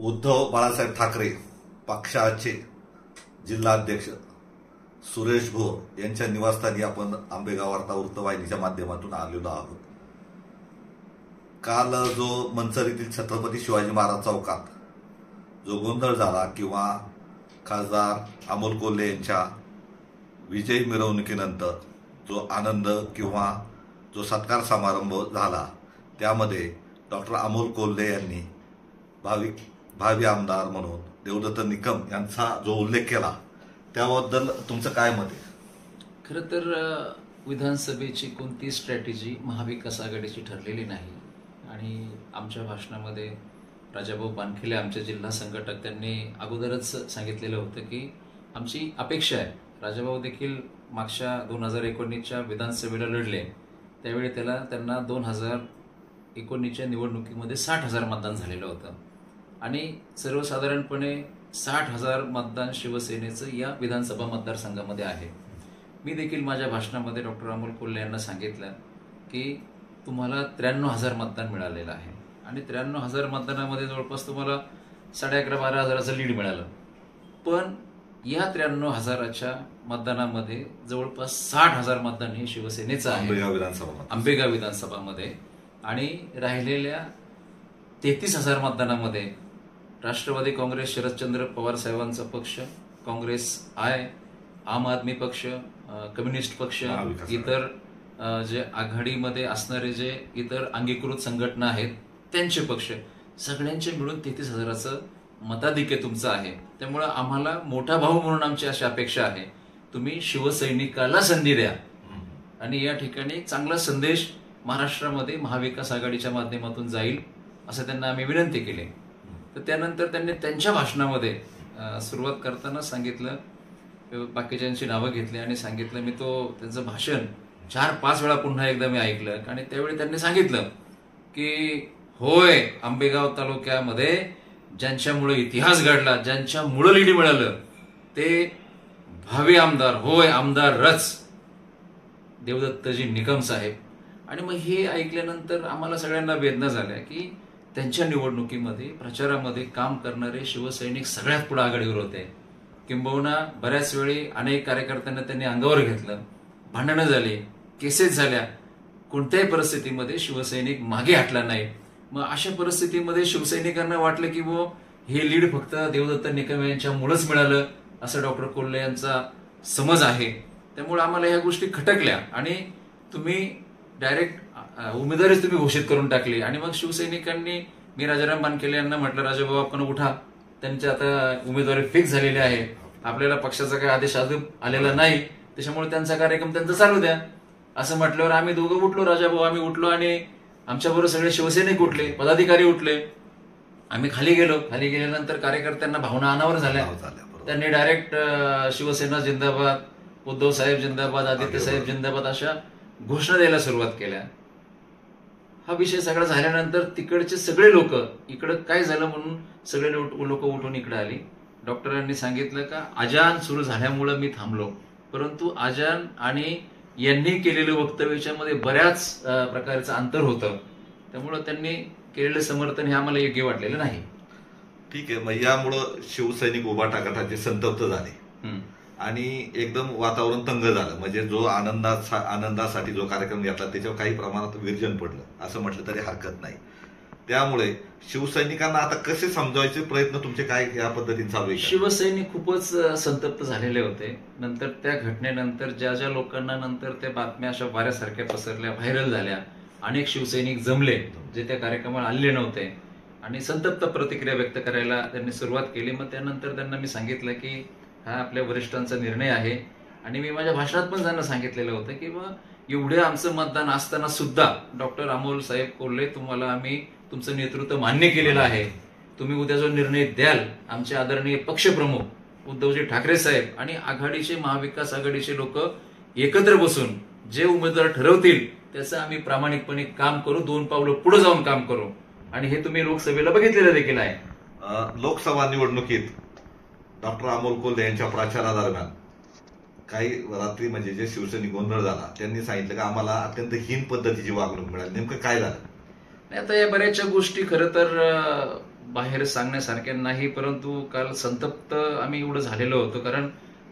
उद्धव बाळासाहेब ठाकरे पक्षाचे जिल्हाध्यक्ष सुरेश भोर यांच्या निवासस्थानी आपण आंबेगाव वार्ता वृत्तवाहिनीच्या माध्यमातून आलेलो आहोत. काल जो मंचर येथील छत्रपती शिवाजी महाराज चौकात जो गोंधळ झाला किंवा खासदार अमोल कोल्हे यांच्या विजयी मिरवणुकीनंतर जो आनंद किंवा जो सत्कार समारंभ झाला त्यामध्ये डॉक्टर अमोल कोल्हे यांनी भावी आमदार म्हणून देवदत्त निकम यांचा जो उल्लेख केला त्याबद्दल तुमचं काय मत आहे? खरं तर विधानसभेची कोणती स्ट्रॅटेजी महाविकास आघाडीची ठरलेली नाही आणि आमच्या भाषणामध्ये राजाभाऊ बानखेले आमचे जिल्हा संघटक त्यांनी अगोदरच सांगितलेलं होतं की आमची अपेक्षा आहे. राजाभाऊ देखील मागच्या 2019च्या विधानसभेला लढले त्यावेळी त्यांना 2019च्या निवडणुकीमध्ये 60,000 मतदान झालेलं होतं आणि सर्वसाधारणपणे 60,000 मतदान शिवसेनेचं या विधानसभा मतदारसंघामध्ये आहे. मी देखील माझ्या भाषणामध्ये डॉक्टर अमोल कोल्हे यांना सांगितलं की तुम्हाला 93,000 मतदान मिळालेलं आहे आणि 93,000 मतदानामध्ये जवळपास तुम्हाला 11,500-12,000चं लीड मिळालं. पण या 93,000च्या मतदानामध्ये जवळपास 60,000 मतदान हे शिवसेनेचं आहे आंबेगाव विधानसभामध्ये आणि राहिलेल्या 33,000 मतदानामध्ये राष्ट्रवादी काँग्रेस शरदचंद्र पवार साहेबांचा पक्ष, काँग्रेस आम आदमी पक्ष, कम्युनिस्ट पक्ष, इतर जे आघाडीमध्ये असणारे जे इतर अंगीकृत संघटना आहेत त्यांचे पक्ष सगळ्यांचे मिळून 33,000चं मताधिक्य तुमचं आहे. त्यामुळे आम्हाला मोठा भाऊ म्हणून आमची अशी अपेक्षा आहे तुम्ही शिवसैनिकाला संधी द्या आणि या ठिकाणी चांगला संदेश महाराष्ट्रामध्ये महाविकास आघाडीच्या माध्यमातून जाईल असं त्यांना आम्ही विनंती केली. तर त्यानंतर त्यांनी त्यांच्या भाषणामध्ये सुरुवात करताना सांगितलं, बाकीच्यांची नावं घेतली आणि सांगितलं, मी त्यांचं भाषण 4-5 वेळा पुन्हा एकदा मी ऐकलं आणि त्यावेळी त्यांनी सांगितलं की होय आंबेगाव तालुक्यामध्ये ज्यांच्यामुळे इतिहास घडला, ज्यांच्यामुळे लीड मिळालं ते भावी आमदार, होय आमदार रच देवदत्तजी निकम साहेब. आणि मग हे ऐकल्यानंतर आम्हाला सगळ्यांना वेदना झाल्या की त्यांच्या निवडणुकीमध्ये प्रचारामध्ये काम करणारे शिवसैनिक सगळ्यात पुढे आघाडीवर होते. किंबहुना बऱ्याच वेळी अनेक कार्यकर्त्यांना त्यांनी अंगावर घेतलं, भांडणं झाली, केसेस झाल्या, कोणत्याही परिस्थितीमध्ये शिवसैनिक मागे हटला नाही. मग अशा परिस्थितीमध्ये शिवसैनिकांना वाटलं की हे लीड फक्त देवदत्त निकम यांच्यामुळेच मिळालं असं डॉक्टर कोल्हे यांचा समज आहे. त्यामुळे आम्हाला ह्या गोष्टी खटकल्या आणि तुम्ही डायरेक्ट उमेदवारीच तुम्ही घोषित करून टाकली. आणि मग शिवसैनिकांनी मी राजाराम बानखेले यांना म्हटलं, राजाभाऊ आपण उठा, त्यांची आता उमेदवारी फिक्स झालेली आहे, आपल्याला पक्षाचा काही आदेश अजून आलेला नाही, त्याच्यामुळे त्यांचा कार्यक्रम त्यांचा चालू द्या असं म्हटल्यावर आम्ही दोघं उठलो, राजाभाऊ आम्ही उठलो आणि आमच्याबरोबर सगळे शिवसैनिक उठले, पदाधिकारी उठले. आम्ही खाली गेलो. खाली गेल्यानंतर कार्यकर्त्यांना भावना अनावर झाल्या. त्यांनी डायरेक्ट शिवसेना जिंदाबाद, उद्धव साहेब जिंदाबाद, आदित्य साहेब जिंदाबाद अशा घोषणा द्यायला सुरुवात केल्या. हा विषय सगळा झाल्यानंतर तिकडचे सगळे लोक इकडं काय झालं म्हणून सगळे लोक उठून इकडे आली. डॉक्टरांनी सांगितलं का अजान सुरू झाल्यामुळं मी थांबलो, परंतु अजान आणि यांनी केलेलं वक्तव्याच्या मध्ये बऱ्याच प्रकारचं अंतर होतं, त्यामुळं त्यांनी केलेलं समर्थन हे आम्हाला योग्य वाटलेलं नाही. ठीक आहे, मग यामुळं शिवसैनिक उभाटा गटाचे संतप्त झाले आणि एकदम वातावरण तंग झालं. म्हणजे जो आनंदासाठी जो कार्यक्रम घेतला त्याच्यावर काही प्रमाणात विरजन पडलं असं म्हटलं तरी हरकत नाही. त्यामुळे शिवसैनिकांना आता कसे समजावायचे प्रयत्न तुमचे काय या पद्धतीने चालू आहे? शिवसैनिक खूपच संतप्त झालेले होते. नंतर त्या घटनेनंतर ज्या लोकांना नंतर त्या बातम्या अशा वाऱ्यासारख्या पसरल्या, व्हायरल झाल्या, अनेक शिवसैनिक जमले जे त्या कार्यक्रमाला आलेले नव्हते आणि संतप्त प्रतिक्रिया व्यक्त करायला त्यांनी सुरुवात केली. मग त्यानंतर त्यांना मी सांगितलं की हा आपल्या वरिष्ठांचा निर्णय आहे आणि मी माझ्या भाषणात पण त्यांना सांगितलेलं होतं की एवढे आमचं मतदान असताना सुद्धा डॉक्टर अमोल साहेब कोल्हे तुम्हाला आम्ही तुमचं नेतृत्व मान्य केलेलं आहे, तुम्ही उद्या जो निर्णय द्याल आमचे आदरणीय पक्षप्रमुख उद्धवजी ठाकरे साहेब आणि आघाडीचे महाविकास आघाडीचे लोक एकत्र बसून जे उमेदवार ठरवतील त्याचं आम्ही प्रामाणिकपणे काम करू, 2 पावलं पुढे जाऊन काम करू आणि हे तुम्ही लोकसभेला बघितलेलं देखील आहे. लोकसभा निवडणुकीत डॉक्टर अमोल कोल्हे यांच्या प्रचारादरम्यान काही रात्री म्हणजे जे शिवसैनिक गोंधळ झाला त्यांनी सांगितलं की आम्हाला अत्यंत हीन पद्धतीची वागणूक मिळाली, नेमकं काय झालं? आता या बऱ्याचशा गोष्टी खरं तर बाहेर सांगण्यासारख्या नाही, परंतु काल संतप्त आम्ही एवढं झालेलो होतो, कारण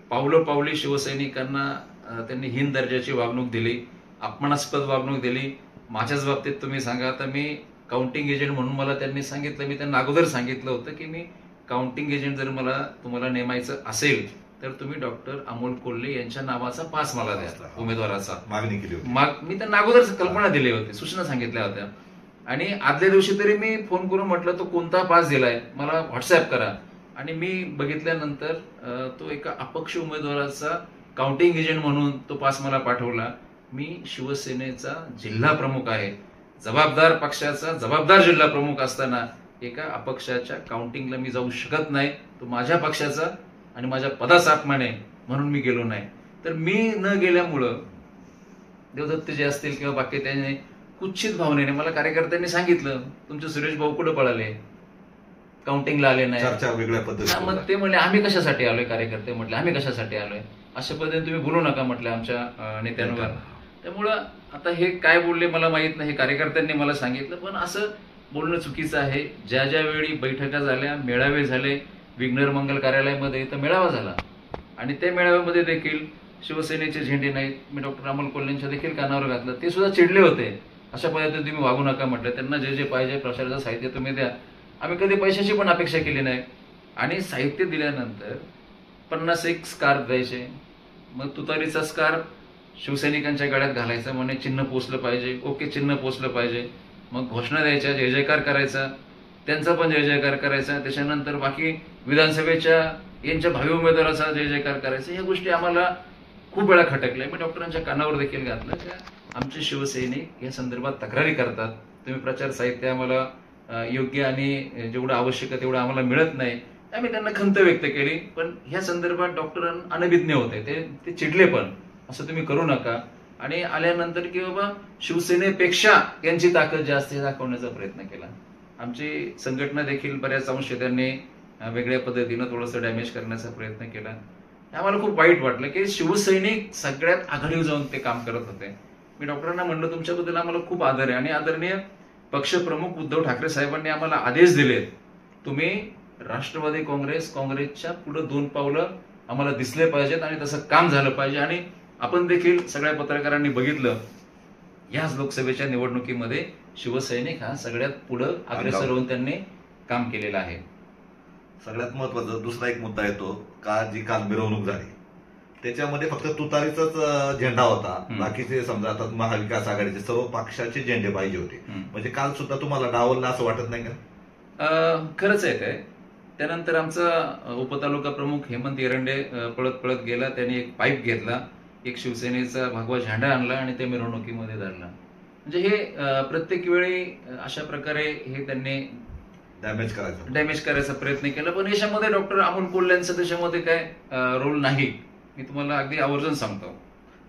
पावलोपावली शिवसैनिकांना त्यांनी हीन दर्जाची वागणूक दिली, अपमानास्पद वागणूक दिली. माझ्याच बाबतीत तुम्ही सांगा, आता मी काउंटिंग एजंट म्हणून मला त्यांनी सांगितलं, मी त्यांना अगोदर सांगितलं होतं की मी काउंटिंग एजंट जर तुम्हाला नेमायचं असेल तर तुम्ही डॉक्टर अमोल कोल्हे यांच्या नावाचा पास मला द्या, उमेदवाराचा मागणी केली होती. मी त्यांना अगोदर कल्पना दिली होती, सूचना सांगितल्या होत्या. आणि आदल्या दिवशी तरी मी फोन करून म्हटलं तो कोणता पास दिलाय मला व्हॉट्सअप करा. आणि मी बघितल्यानंतर तो एका अपक्ष उमेदवाराचा काउंटिंग एजंट म्हणून तो पास मला पाठवला. मी शिवसेनेचा जिल्हा प्रमुख आहे, जबाबदार पक्षाचा जबाबदार जिल्हा प्रमुख असताना एका अपक्षाच्या काउंटिंगला मी जाऊ शकत नाही. तो माझ्या पक्षाचा आणि माझ्या पदाचा अपमान आहे म्हणून मी गेलो नाही. तर मी न गेल्यामुळं देवदत्त जे असतील किंवा बाकी त्यांनी कुत्सित भावनेने मला कार्यकर्त्यांनी सांगितलं तुमचे सुरेश भाऊ कुठे पळाले, काउंटिंगला आले नाही. चर्चा वेगळ्या पद्धतीने. मग ते म्हणले आम्ही कशासाठी आलोय, कार्यकर्ते म्हटले आम्ही कशासाठी आलोय, अशा पद्धतीने तुम्ही बोलू नका म्हटलं आमच्या नेत्यांवर. त्यामुळं आता हे काय बोलले मला माहित नाही, कार्यकर्त्यांनी मला सांगितलं, पण असं बोलणं चुकीचं आहे. ज्या ज्या वेळी बैठका झाल्या, मेळावे झाले, विघ्नर मंगल कार्यालयामध्ये इथं मेळावा झाला आणि त्या मेळाव्यामध्ये देखील शिवसेनेचे झेंडे नाहीत, मी डॉक्टर अमोल कोल्हेंच्या देखील कानावर घातलं. ते सुद्धा चिडले होते, अशा पद्धतीने तुम्ही वागू नका म्हटलं, त्यांना जे जे पाहिजे प्रचाराचं साहित्य तुम्ही द्या. आम्ही कधी पैशाची पण अपेक्षा केली नाही. आणि साहित्य दिल्यानंतर 51 स्कार्फ द्यायचे, मग तुतारीचा स्कार्फ शिवसैनिकांच्या गळ्यात घालायचा, म्हणे चिन्ह पोचलं पाहिजे, ओके चिन्ह पोचलं पाहिजे. मग घोषणा द्यायच्या, जय जयकार करायचा, त्यांचा पण जय जयकार करायचा. त्याच्यानंतर बाकी विधानसभेच्या यांच्या भावी उमेदवाराचा जय जयकार करायचा. ह्या गोष्टी आम्हाला खूप वेळा खटकल्या. मी डॉक्टरांच्या कानावर देखील घातलं की आमचे शिवसैनिक या संदर्भात तक्रारी करतात, तुम्ही प्रचार साहित्य आम्हाला योग्य आणि जेवढं आवश्यक आहे तेवढं आम्हाला मिळत नाही. आम्ही त्यांना खंत व्यक्त केली, पण ह्या संदर्भात डॉक्टरांना अनभिज्ञ होते, ते चिडले पण असं तुम्ही करू नका. आणि आल्यानंतर की बाबा शिवसेनेपेक्षा यांची ताकद जास्त हे दाखवण्याचा प्रयत्न केला. आमची संघटना देखील बऱ्याच अंश त्यांनी वेगळ्या पद्धतीनं थोडंसं डॅमेज करण्याचा प्रयत्न केला. आम्हाला खूप वाईट वाटलं की शिवसैनिक सगळ्यात आघाडीवर जाऊन ते काम करत होते. मी डॉक्टरांना म्हणलं तुमच्याबद्दल आम्हाला खूप आदर आहे आणि आदरणीय पक्षप्रमुख उद्धव ठाकरे साहेबांनी आम्हाला आदेश दिलेत, तुम्ही राष्ट्रवादी काँग्रेसच्या पुढे 2 पावलं आम्हाला दिसले पाहिजेत आणि तसं काम झालं पाहिजे. आणि आपण देखील सगळ्या पत्रकारांनी बघितलं याच लोकसभेच्या निवडणुकीमध्ये शिवसैनिक हा सगळ्यात पुढं अग्रेसर होऊन त्यांनी काम केलेलं आहे. सगळ्यात महत्वाचा दुसरा एक मुद्दा येतो का जी काल मिरवणूक झाली त्याच्यामध्ये फक्त तुतारीचाच झेंडा होता, बाकीचे समजा आता महाविकास आघाडीचे सर्व पक्षाचे झेंडे पाहिजे होते. म्हणजे काल सुद्धा तुम्हाला डावललं असं वाटत नाही का? खरंच आहे काय. त्यानंतर आमचा उपतालुका प्रमुख हेमंत एरंडे पळत पळत गेला, त्यांनी एक पाईप घेतला, एक शिवसेनेचा भगवा झेंडा आणला आणि ते मिरवणुकीमध्ये धरला. म्हणजे हे प्रत्येक वेळी अशा प्रकारे हे त्यांनी डॅमेज करायचा प्रयत्न केला. पण याच्यामध्ये डॉक्टर अमोल कोल्हेंचं त्याच्यामध्ये काय रोल नाही, मी तुम्हाला अगदी आवर्जून सांगतो.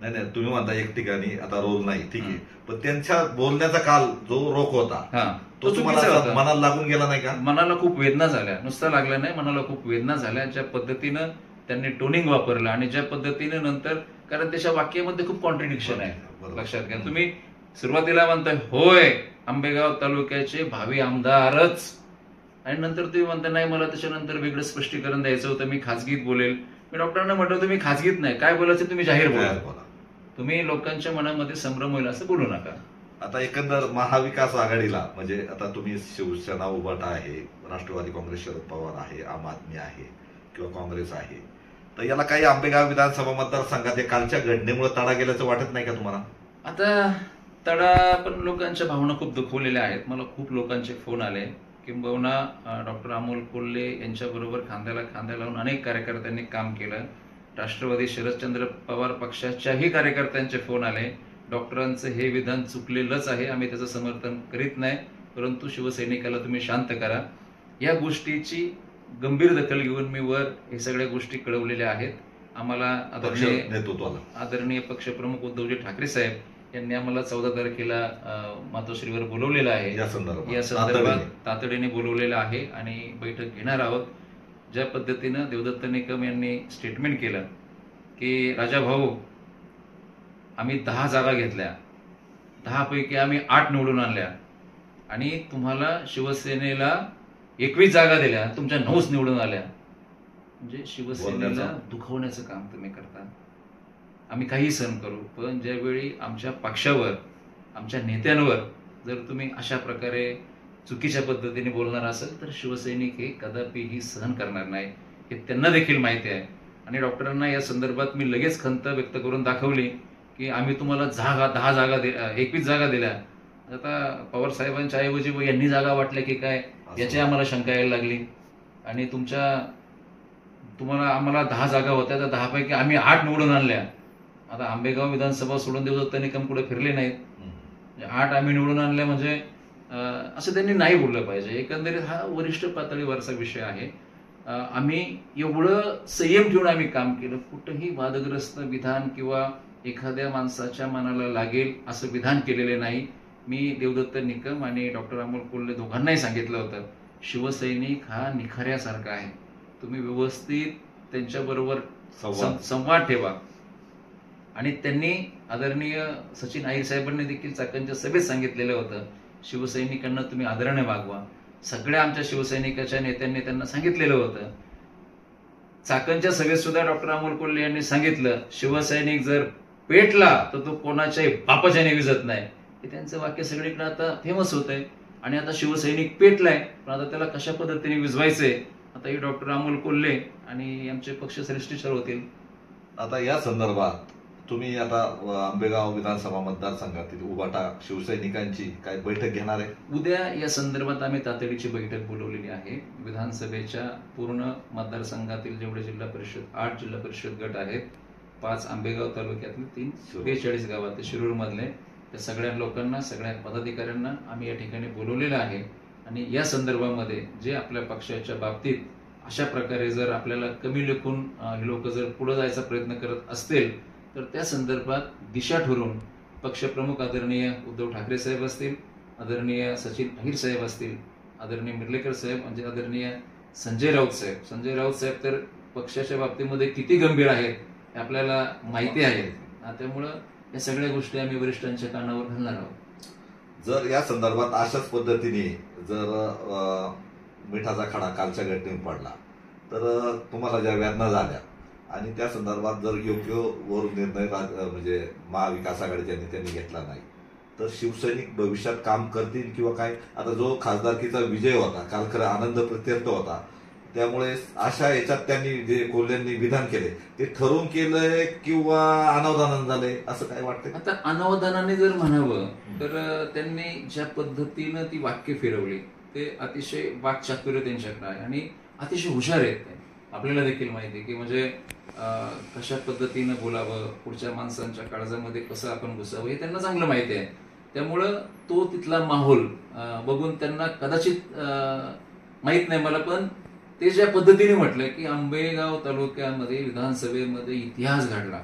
नाही, तुम्ही म्हणता एक ठिकाणी आता रोल नाही, ठीक आहे, पण त्यांच्या बोलण्याचा काल जो रोख होता तो तुम्हाला मनाला लागून गेला नाही का? मनाला खूप वेदना झाल्या, नुसता लागला नाही, मनाला खूप वेदना झाल्या. ज्या पद्धतीनं त्यांनी टोनिंग वापरलं आणि ज्या पद्धतीनं नंतर, कारण त्याच्या वाक्यामध्ये खूप कॉन्ट्रडिक्शन आहे, लक्षात घ्या. तुम्ही सुरुवातीला म्हणताय होय आंबेगाव तालुक्याचे भावी आमदारच, आणि नंतर तुम्ही म्हणता नाही मला त्याच्यानंतर वेगळं स्पष्टीकरण द्यायचं होतं, मी खासगीत बोलेल. मी डॉक्टरांना म्हटलं तुम्ही खासगीत नाही, काय बोलायचं तुम्ही जाहीर बोला, तुम्ही लोकांच्या मनामध्ये संभ्रम होईल असं बोलू नका. आता एकंदर महाविकास आघाडीला म्हणजे आता तुम्ही शिवसेना उभाटा आहे, राष्ट्रवादी काँग्रेस शरद पवार आहे, आम आदमी आहे किंवा काँग्रेस आहे, तर याला काही आंबेगाव विधानसभा मतदारसंघात कालच्या घटनेमुळे तडा गेल्याचं वाटत नाही का तुम्हाला? आता तडा पण लोकांच्या भावना खूप दुखवलेल्या आहेत. मला खूप लोकांचे फोन आले, किंबहुना डॉक्टर अमोल कोल्हे यांच्याबरोबर खांद्याला खांदा लावून अनेक कार्यकर्त्यांनी काम केलं. राष्ट्रवादी शरदचंद्र पवार पक्षाच्याही कार्यकर्त्यांचे फोन आले, डॉक्टरांचं हे विधान चुकलेलंच आहे, आम्ही त्याचं समर्थन करीत नाही, परंतु शिवसैनिकाला तुम्ही शांत करा. या गोष्टीची गंभीर दखल घेऊन मी वर हे सगळ्या गोष्टी कळवलेल्या आहेत. आम्हाला आदरणीय पक्षप्रमुख उद्धवजी ठाकरे साहेब यांनी आम्हाला 14 तारखेला मातोश्रीवर बोलवलेलं आहे, या संदर्भात तातडीने बोलवलेलं आहे आणि बैठक घेणार आहोत. ज्या पद्धतीनं देवदत्त निकम यांनी स्टेटमेंट केलं की राजा भाऊ आम्ही 10 जागा घेतल्या, 10 पैकी आम्ही 8 निवडून आणल्या आणि तुम्हाला शिवसेनेला 21 जागा दिल्या, तुमच्या 9च निवडून आल्या. म्हणजे शिवसेनेला दुखवण्याचं काम तुम्ही करता. आम्ही काही सहन करू, पण ज्यावेळी आमच्या पक्षावर, आमच्या नेत्यांवर जर तुम्ही अशा प्रकारे चुकीच्या पद्धतीने बोलणार असेल तर शिवसैनिक हे कदापिही सहन करणार नाही, हे त्यांना देखील माहिती आहे. आणि डॉक्टरांना या संदर्भात मी लगेच खंत व्यक्त करून दाखवली की आम्ही तुम्हाला 10 जागा 21 जागा दिल्या. आता पवार साहेबांच्या ऐवजी यांनी जागा वाटल्या की काय याची आम्हाला शंका यायला लागली. आणि तुम्हाला आम्हाला 10 जागा होत्या, तर 10 पैकी आम्ही 8 निवडून आणल्या. आता आंबेगाव विधानसभा सोडून देवदत्त निकम पुढे फिरले नाहीत, 8 आम्ही निवडून आणल्या म्हणजे असं त्यांनी नाही बोललं पाहिजे. एकंदरीत हा वरिष्ठ पातळीवरचा विषय आहे. आम्ही एवढं संयम ठेवून आम्ही काम केलं, कुठंही वादग्रस्त विधान किंवा एखाद्या माणसाच्या मनाला लागेल असं विधान केलेले नाही. मी देवदत्त निकम आणि डॉक्टर अमोल कोल्हे दोघांनाही सांगितलं होतं, शिवसैनिक हा निखाऱ्यासारखा आहे, तुम्ही व्यवस्थित त्यांच्याबरोबर संवाद ठेवा. आणि त्यांनी आदरणीय सचिन अहिर साहेबांनी देखील चाकणच्या सभेत सांगितलेलं होतं, शिवसैनिकांना तुम्ही आदराने वागवा. सगळ्या आमच्या शिवसैनिकाच्या नेत्यांनी त्यांना सांगितलेलं होतं. चाकणच्या सभेत सुद्धा डॉक्टर अमोल कोल्हे यांनी सांगितलं, शिवसैनिक जर पेटला तर तो कोणाच्याही बापाच्याने विजत नाही. हे त्यांचं वाक्य सगळीकडे आता फेमस होत आहे. आणि आता शिवसैनिक पेटलाय, पण आता त्याला कशा पद्धतीने विझवायचंय आता हे डॉक्टर अमोल कोल्हे आणि आमचे पक्षश्रेष्ठी ठरवतील. आता या संदर्भात तुम्ही आता आंबेगाव विधानसभा मतदारसंघातील उभाटा शिवसैनिकांची काय बैठक घेणार आहे? उद्या या संदर्भात आम्ही तातडीची बैठक बोलवलेली आहे. विधानसभेच्या पूर्ण मतदारसंघातील जेवढे जिल्हा परिषद 8 जिल्हा परिषद गट आहेत, 5 आंबेगाव तालुक्यातले 42 गावात शिरूर मधले, त्या सगळ्या लोकांना, सगळ्या पदाधिकाऱ्यांना आम्ही या ठिकाणी बोलवलेलं आहे. आणि या संदर्भामध्ये जे आपल्या पक्षाच्या बाबतीत अशा प्रकारे जर आपल्याला कमी लेखून हे लोक जर पुढे जायचा प्रयत्न करत असतील तर त्या संदर्भात दिशा ठरवून पक्षप्रमुख आदरणीय उद्धव ठाकरे साहेब असतील, आदरणीय सचिन अहिर साहेब असतील, आदरणीय मिर्लेकर साहेब म्हणजे आदरणीय संजय राऊत साहेब तर पक्षाच्या बाबतीमध्ये किती गंभीर आहेत हे आपल्याला माहिती आहे. त्यामुळं या सगळ्या गोष्टी आम्ही वरिष्ठांच्या कानावर घालणार आहोत. जर या संदर्भात अशाच पद्धतीने जर मिठाचा खडा कालच्या घटनेत पडला तर तुम्हाला ज्या वेदना झाल्या आणि त्या संदर्भात जर योग्य वर निर्णय म्हणजे महाविकास आघाडीच्या नेत्यांनी घेतला नाही तर शिवसैनिक भविष्यात काम करतील किंवा काय? आता जो खासदारकीचा विजय होता काल खरं आनंद प्रत्यर्थ होता, त्यामुळे अशा याच्यात त्यांनी जे कोल्ह्यांनी विधान केले ते ठरवून केलंय किंवा अनावधानानं झालंय असं काय वाटतंय? आता अनावधानाने जर म्हणावं तर त्यांनी ज्या पद्धतीनं ती वाक्य फिरवली ते अतिशय वाक्चातुर्य त्यांच्याकडे आहे आणि अतिशय हुशार आहेत ते. आपल्याला देखील माहिती आहे की म्हणजे कशा पद्धतीनं बोलावं, पुढच्या माणसांच्या काळजामध्ये कसं आपण घुसावं हे त्यांना चांगलं माहिती आहे. त्यामुळं तो तिथला माहोल बघून त्यांना कदाचित माहित नाही मला, पण ते ज्या पद्धतीने म्हटलं की आंबेगाव तालुक्यामध्ये विधानसभेमध्ये इतिहास घडला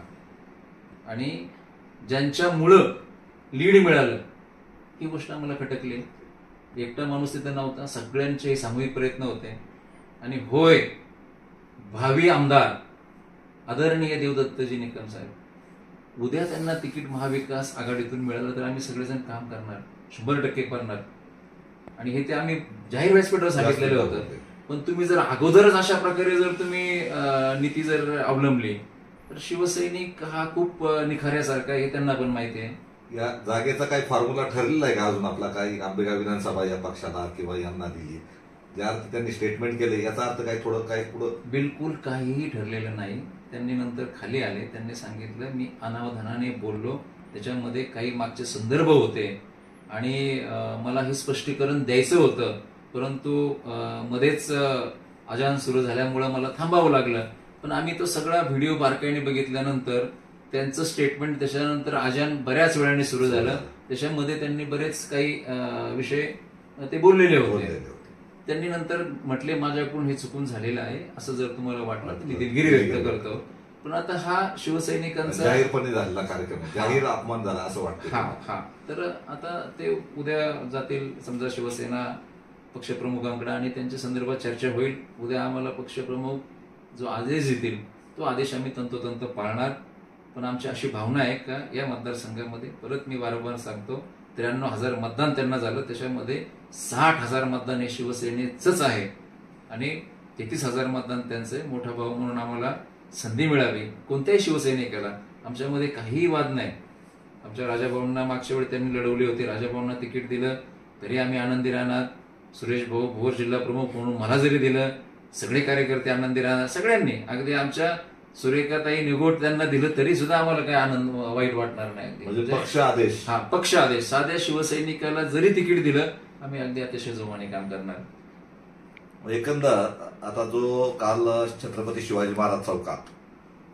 आणि ज्यांच्यामुळं लीड मिळालं ही गोष्ट आम्हाला खटकली. एकटा माणूस तिथं नव्हता, सगळ्यांचे सामूहिक प्रयत्न होते. आणि होय, भावी आमदार आदरणीय देवदत्तजी निकम साहेब, उद्या त्यांना तिकीट महाविकास आघाडीतून मिळालं तर आम्ही सगळेजण काम करणार, 100% करणार. आणि हे ते आम्ही जाहीर व्यासपीठावर सांगितलेलं होतं. पण तुम्ही जर अगोदरच अशा प्रकारे जर तुम्ही नीती जर अवलंबली तर शिवसैनिक हा खूप निखाऱ्यासारखा आहे हे त्यांना पण माहिती आहे. या जागेचा काही फॉर्म्युला ठरलेला आहे का अजून आपला? काही आंबेगाव विधानसभा या पक्षाला किंवा यांना दिली, ज्या अर्थ त्यांनी स्टेटमेंट केले याचा अर्थ काही थोडं काय पुढं? बिलकुल काहीही ठरलेलं नाही. त्यांनी नंतर खाली आले, त्यांनी सांगितलं मी अनावधानाने बोललो, त्याच्यामध्ये काही मागचे संदर्भ होते आणि मला हे स्पष्टीकरण द्यायचं होतं, परंतु मध्येच अजान सुरू झाल्यामुळं मला थांबावं लागलं. पण आम्ही तो सगळा व्हिडिओ बारकाईने बघितल्यानंतर त्यांचं स्टेटमेंट त्याच्यानंतर अजान बऱ्याच वेळाने सुरू झालं, त्याच्यामध्ये त्यांनी बरेच काही विषय ते बोललेले होते. त्यांनी नंतर म्हटले माझ्याकडून हे चुकून झालेलं आहे, असं जर तुम्हाला वाटलं तर मी दिलगिरी व्यक्त करतो. पण आता हा शिवसैनिकांचा जाहीरपणे झालेला कार्यक्रम, जाहीर अपमान झाला असं वाटतं. हा तर आता ते उद्या जातील समजा शिवसेना पक्षप्रमुखांकडे आणि त्यांच्या संदर्भात चर्चा होईल. उद्या आम्हाला पक्षप्रमुख जो आदेश देतील तो आदेश आम्ही तंतोतंत पाळणार. पण आमची अशी भावना आहे का या मतदारसंघामध्ये परत मी वारंवार सांगतो 93,000 मतदान त्यांना झालं, त्याच्यामध्ये 60,000 मतदान हे शिवसेनेचंच आहे आणि 33,000 मतदान त्यांचे मोठा भाऊ म्हणून आम्हाला संधी मिळावी कोणत्याही शिवसैनिकाला, आमच्यामध्ये काहीही वाद नाही. आमच्या राजाभाऊंना मागच्या वेळी त्यांनी लढवली होती, राजाभाऊंना तिकीट दिलं तरी आम्ही आनंदी राहणार. सुरेश भाऊ भोर जिल्हा प्रमुख म्हणून मला जरी दिलं, सगळे कार्यकर्ते आनंदी राहणार. सगळ्यांनी, अगदी आमच्या सुरेखाताई निगोट त्यांना दिलं तरी सुद्धा आम्हाला काही आनंद वाईट वाटणार नाही. म्हणजे पक्ष आदेश, हा पक्ष आदेश, साध्या शिवसैनिकाला जरी तिकीट दिलं आम्ही अगदी अतिशय जोमाने काम करणार. एकंदर आता जो काल छत्रपती शिवाजी महाराज चौकात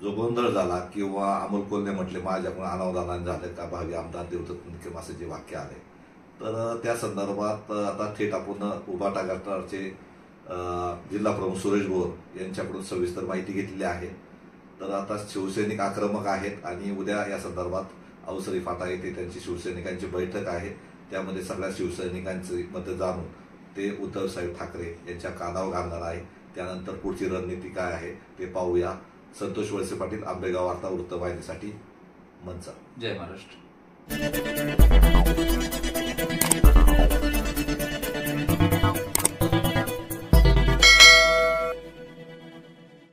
जो गोंधळ झाला किंवा अमोल कोल्हे म्हटले माझ्याकडून अनावधानाने झाले का भावी आमदार देवदत्त निकम असे जे वाक्य आले, तर त्या संदर्भात आता थेट आपण उभाटा गटाचे जिल्हा प्रमुख सुरेश भोर यांच्याकडून सविस्तर माहिती घेतलेली आहे. तर आता शिवसैनिक आक्रमक आहेत आणि उद्या या संदर्भात अवसरी फाटा येथे त्यांची शिवसैनिकांची बैठक आहे. त्यामध्ये सगळ्या शिवसैनिकांचे मत जाणून ते उद्धव साहेब ठाकरे यांच्या कानावर घालणार आहे. त्यानंतर पुढची रणनीती काय आहे ते पाहूया. संतोष वळसे पाटील, आंबेगाव वार्ता, वृत्तवाहिनीसाठी मंचा. जय महाराष्ट्र.